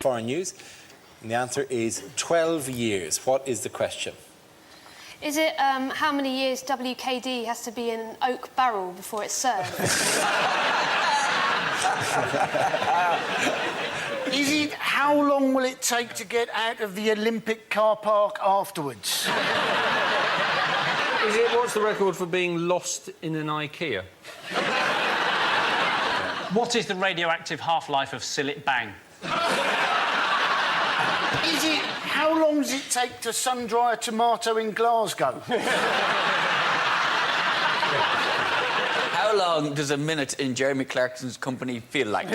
foreign news? And the answer is 12 years. What is the question? Is it how many years WKD has to be in an oak barrel before it's served? Is it how long will it take to get out of the Olympic car park afterwards? Is it what's the record for being lost in an IKEA? What is the radioactive half-life of Sillet Bang? Is it how long does it take to sun-dry a tomato in Glasgow? How long does a minute in Jeremy Clarkson's company feel like?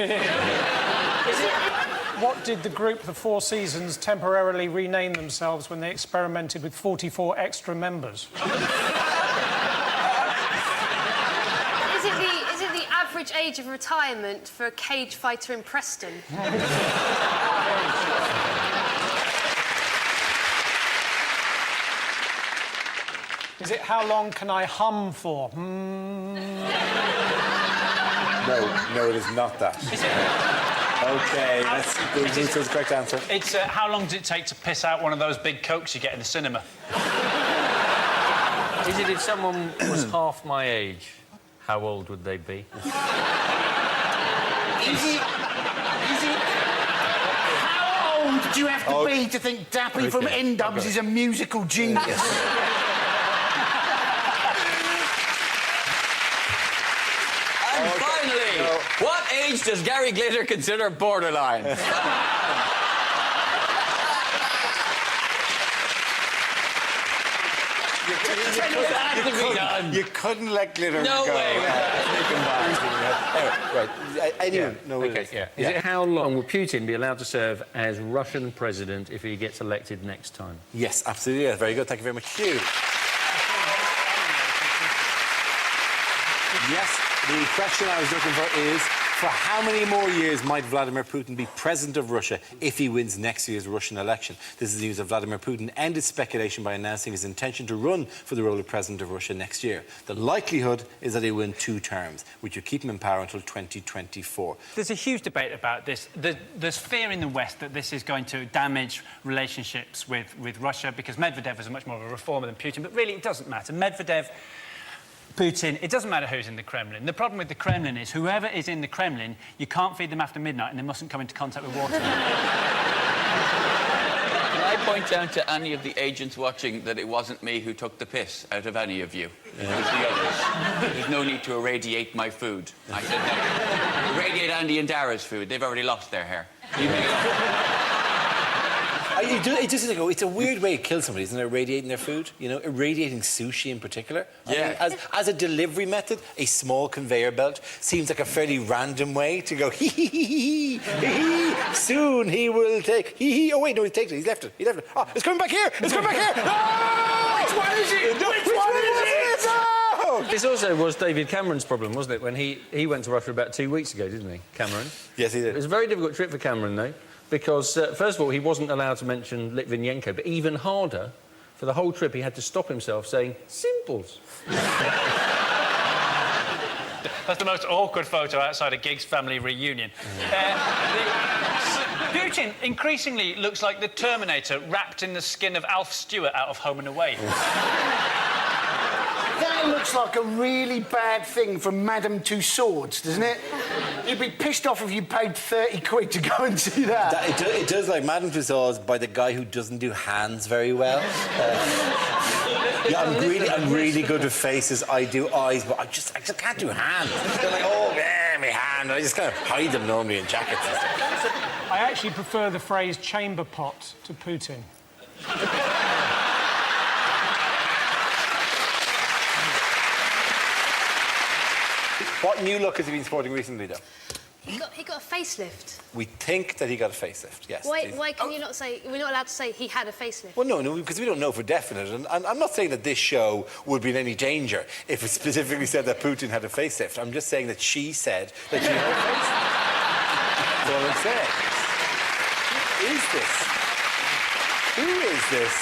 What did the group The Four Seasons temporarily rename themselves when they experimented with 44 extra members? Is it the average age of retirement for a cage fighter in Preston? Is it how long can I hum for? No, it is not that. OK, let's move to the correct answer. It's how long does it take to piss out one of those big cokes you get in the cinema? Is it if someone was half my age, how old would they be? How old do you have to be to think Dappy from N-Dubs is a musical genius? And finally, what age does Gary Glitter consider borderline? You couldn't let Glitter No go. way. Anyone? No, OK, yeah. Is it how long will Putin be allowed to serve as Russian president if he gets elected next time? Yes, absolutely. Yeah. Very good. Thank you very much, Hugh. Yes, the question I was looking for is, for how many more years might Vladimir Putin be president of Russia if he wins next year's Russian election? This is news that Vladimir Putin ended speculation by announcing his intention to run for the role of president of Russia next year. The likelihood is that he'll win 2 terms, which will keep him in power until 2024. There's a huge debate about this. There's fear in the West that this is going to damage relationships with Russia because Medvedev is much more of a reformer than Putin, but really it doesn't matter. Medvedev, Putin, it doesn't matter who's in the Kremlin. The problem with the Kremlin is whoever is in the Kremlin, you can't feed them after midnight and they mustn't come into contact with water. Can I point out to any of the agents watching that it wasn't me who took the piss out of any of you? It was the others. There's no need to irradiate my food. I said no. Irradiate Andy and Dara's food. They've already lost their hair. Leave me alone. It's a weird way to kill somebody, isn't it? Irradiating their food, you know, irradiating sushi in particular. Yeah. I mean, as a delivery method, a small conveyor belt seems like a fairly random way to go. Hee. Soon he will take. Oh wait, no, he's taken it. He's left it. Oh, it's coming back here. It's coming back here. No! Which one is it? Which one is it? No! This also was David Cameron's problem, wasn't it? When he went to Russia about 2 weeks ago, didn't he, Cameron? Yes, he did. It was a very difficult trip for Cameron, though, because, first of all, he wasn't allowed to mention Litvinenko, but even harder, for the whole trip, he had to stop himself saying, simples. That's the most awkward photo outside a Giggs family reunion. Putin increasingly looks like the Terminator wrapped in the skin of Alf Stewart out of Home and Away. That looks like a really bad thing from Madame Tussauds, doesn't it? You'd be pissed off if you paid 30 quid to go and see that. It does like Madame Tussauds by the guy who doesn't do hands very well. I'm really good with faces. I do eyes, but I just can't do hands. They're like, oh, yeah, my hand. I just kind of hide them normally in jackets and stuff. I actually prefer the phrase chamber pot to Putin. What new look has he been sporting recently, though? He got a facelift. We think that he got a facelift, yes. Why can you not say... We're not allowed to say he had a facelift? Well, no, because we don't know for definite. And I'm not saying that this show would be in any danger if it specifically said that Putin had a facelift. I'm just saying that she said that she had a facelift. That's all I'm saying. Who is this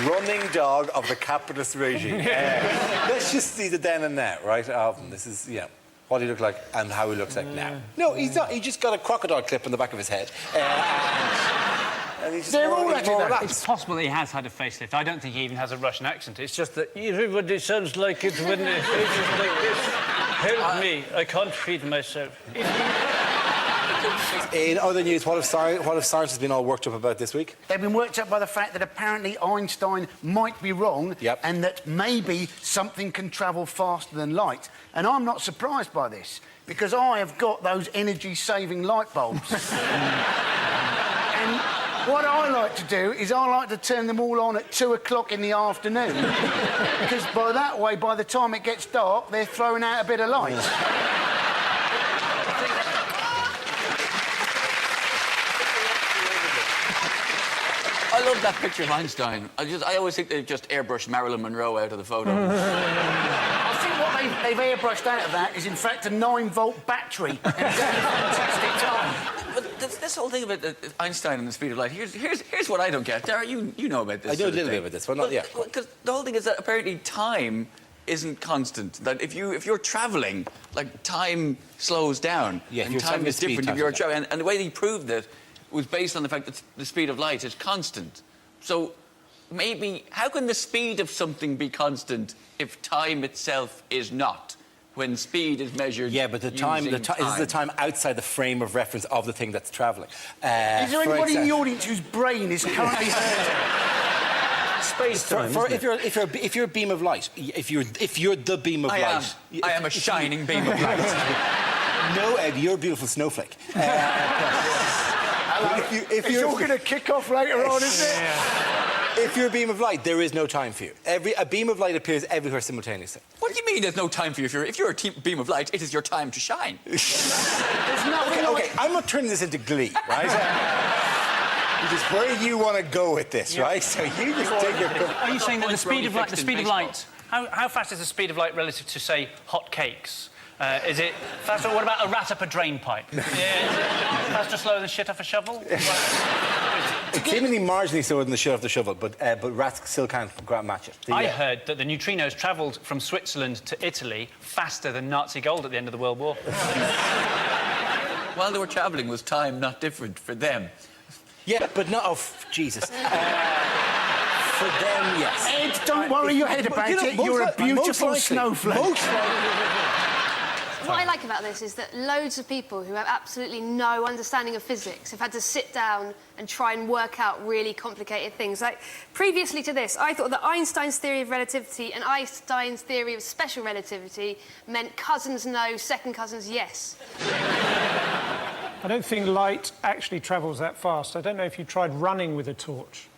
running dog of the capitalist regime? Let's just see the then and now, right? This is, yeah. what he looked like and how he looks like now. No, he's not. He just got a crocodile clip on the back of his head. They're all at it. It's possible that he has had a facelift. I don't think he even has a Russian accent. It's just that everybody sounds like it when it faces like this. Help me, I can't feed myself. In other news, what have scientists been all worked up about this week? They've been worked up by the fact that apparently Einstein might be wrong and that maybe something can travel faster than light. And I'm not surprised by this, because I have got those energy-saving light bulbs. And what I like to do is I like to turn them all on at 2 o'clock in the afternoon, because by that way, by the time it gets dark, they're throwing out a bit of light. I love that picture of Einstein. I always think they've just airbrushed Marilyn Monroe out of the photo. I think what they've airbrushed out of that is, in fact, a 9-volt battery. And it's a fantastic time. But this whole thing about Einstein and the speed of light, here's what I don't get. Dara, you know about this. I know a little bit about this, but not yet. Because the whole thing is that apparently time isn't constant. That if you're travelling, like, time slows down. Yeah, and time is different if you're travelling. And the way they proved that was based on the fact that the speed of light is constant. So maybe, how can the speed of something be constant if time itself is not? When speed is measured. Yeah, but the time is the time outside the frame of reference of the thing that's travelling. Is there anybody in the audience whose brain is currently hurting? Space-time, if you're a beam of light, if you're the beam of light... I am a shining beam of light. No, Ed, you're a beautiful snowflake. If you're going to kick off later on, isn't it? If you're a beam of light, there is no time for you. A beam of light appears everywhere simultaneously. What do you mean there's no time for you? If you're a beam of light, it is your time to shine. Okay, I'm not turning this into Glee, right? Which is where you want to go with this, right? So you just take your... Are you saying that the speed of light, how fast is the speed of light relative to, say, hot cakes? Is it faster? What about a rat up a drain pipe? Yeah, is it faster, slower than shit off a shovel? It's seemingly marginally slower than the shit off the shovel, but rats still can't match it. I heard that the neutrinos travelled from Switzerland to Italy faster than Nazi gold at the end of the World War. While they were travelling, was time not different for them? Yeah, but not... Oh, Jesus. For them, yes. Ed, don't worry your head about it. You're a beautiful snowflake. What I like about this is that loads of people who have absolutely no understanding of physics have had to sit down and try and work out really complicated things. Like, previously to this, I thought that Einstein's theory of relativity and Einstein's theory of special relativity meant cousins no, second cousins yes. I don't think light actually travels that fast. I don't know if you tried running with a torch.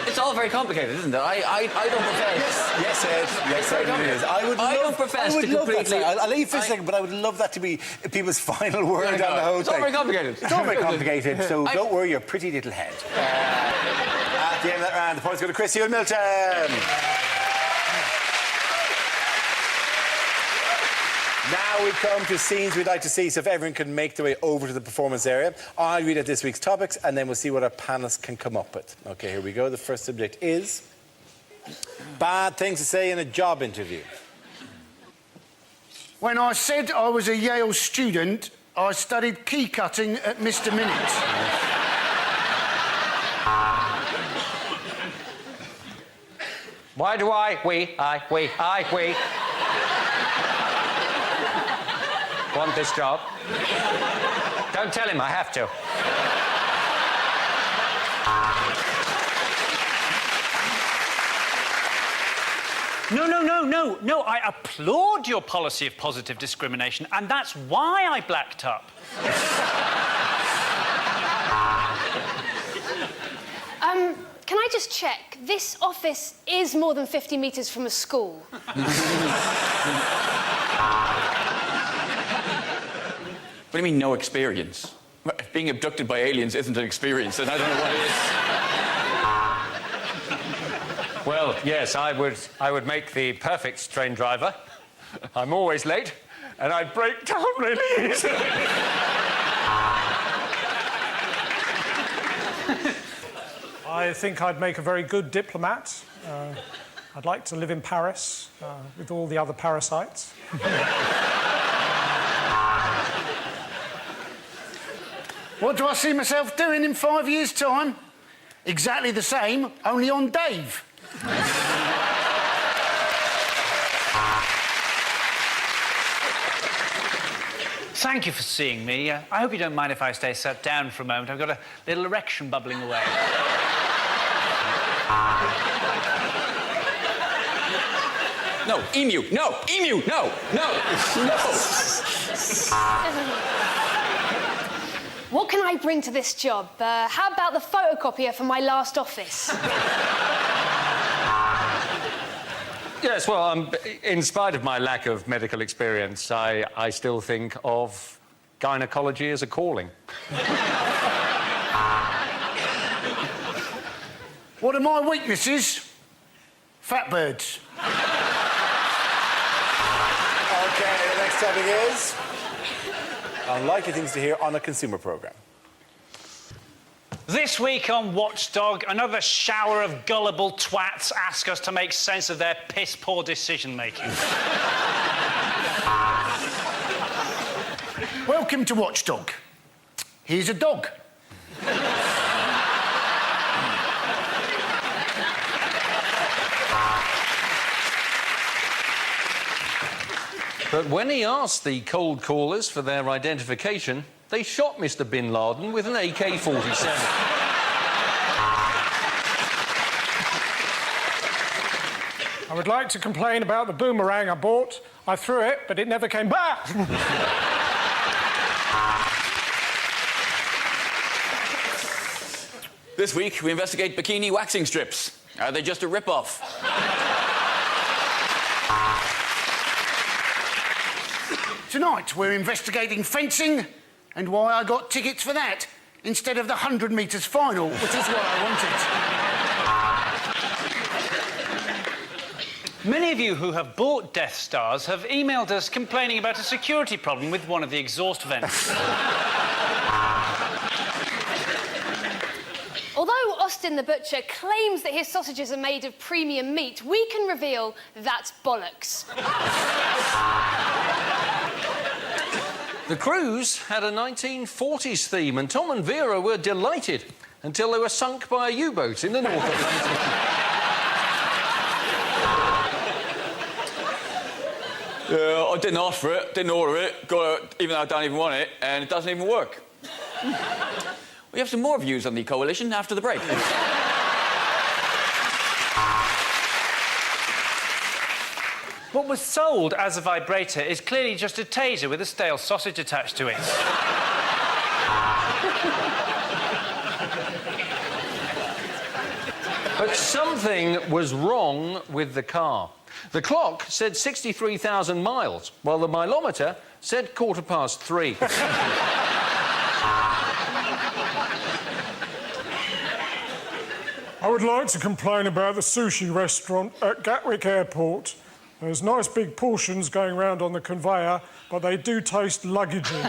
It's all very complicated, isn't it? I don't profess... Yes, Ed. Yes, Ed, it is. I don't profess to completely... I'll let you finish a second, but I would love that to be people's final word on the whole thing. It's all very complicated. It's all very complicated, so don't worry your pretty little head. At the end of that round, the points go to Chris and Milton. Now we come to scenes we'd like to see, so if everyone can make their way over to the performance area, I'll read out this week's topics, and then we'll see what our panellists can come up with. OK, here we go. The first subject is bad things to say in a job interview. When I said I was a Yale student, I studied key cutting at Mr. Minute. Why do we want this job? Don't tell him I have to. No, I applaud your policy of positive discrimination, and that's why I blacked up. Can I just check? This office is more than 50 metres from a school. What do you mean, no experience? Being abducted by aliens isn't an experience, and I don't know what it is. Well, yes, I would make the perfect train driver. I'm always late, and I'd break down really easily. I think I'd make a very good diplomat. I'd like to live in Paris with all the other parasites. What do I see myself doing in 5 years' time? Exactly the same, only on Dave. Thank you for seeing me. I hope you don't mind if I stay sat down for a moment. I've got a little erection bubbling away. No, emu, no, emu, no, no, no. What can I bring to this job? How about the photocopier from my last office? Yes, well, in spite of my lack of medical experience, I still think of gynecology as a calling. What are my weaknesses? Fat birds. Okay, the next topic is unlikely things to hear on a consumer programme. This week on Watchdog, another shower of gullible twats ask us to make sense of their piss-poor decision-making. Welcome to Watchdog. Here's a dog. But when he asked the cold callers for their identification, they shot Mr. Bin Laden with an AK-47. I would like to complain about the boomerang I bought. I threw it, but it never came back. This week, we investigate bikini waxing strips. Are they just a rip-off? Tonight, we're investigating fencing and why I got tickets for that instead of the 100 metres final, which is what I wanted. Many of you who have bought Death Stars have emailed us complaining about a security problem with one of the exhaust vents. Although Austin the Butcher claims that his sausages are made of premium meat, we can reveal that's bollocks. The cruise had a 1940s theme, and Tom and Vera were delighted until they were sunk by a U-boat in the North Atlantic. Yeah, I didn't ask for it, didn't order it, got it even though I don't even want it, and it doesn't even work. We have some more views on the coalition after the break. What was sold as a vibrator is clearly just a taser with a stale sausage attached to it. But something was wrong with the car. The clock said 63,000 miles, while the mileometer said 3:15. I would like to complain about the sushi restaurant at Gatwick Airport. There's nice big portions going around on the conveyor, but they do taste luggagey.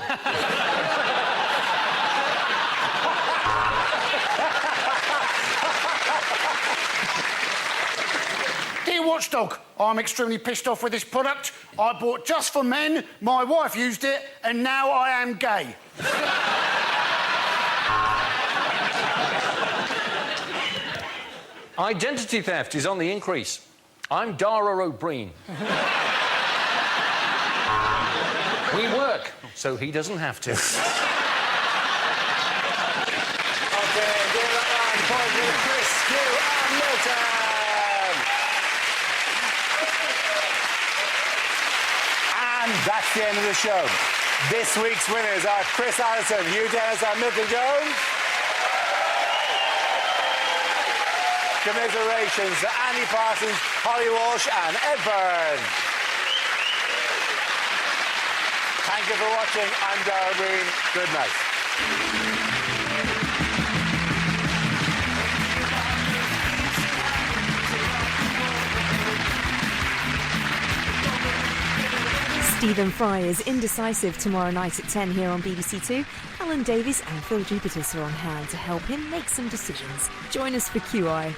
Dear Watchdog, I'm extremely pissed off with this product. I bought just for men, my wife used it, and now I am gay. Identity theft is on the increase. I'm Dara O'Brien. We work, so he doesn't have to. Okay, give it a round point for Chris, Stu and Milton. And that's the end of the show. This week's winners are Chris Allison, Hugh Dennis and Milton Jones. Commiserations to Andy Parsons, Holly Walsh and Ed Byrne. Thank you for watching. I'm Dara Breen. Good night. Stephen Fry is indecisive tomorrow night at 10 here on BBC Two. Alan Davies and Phil Jupitus are on hand to help him make some decisions. Join us for QI.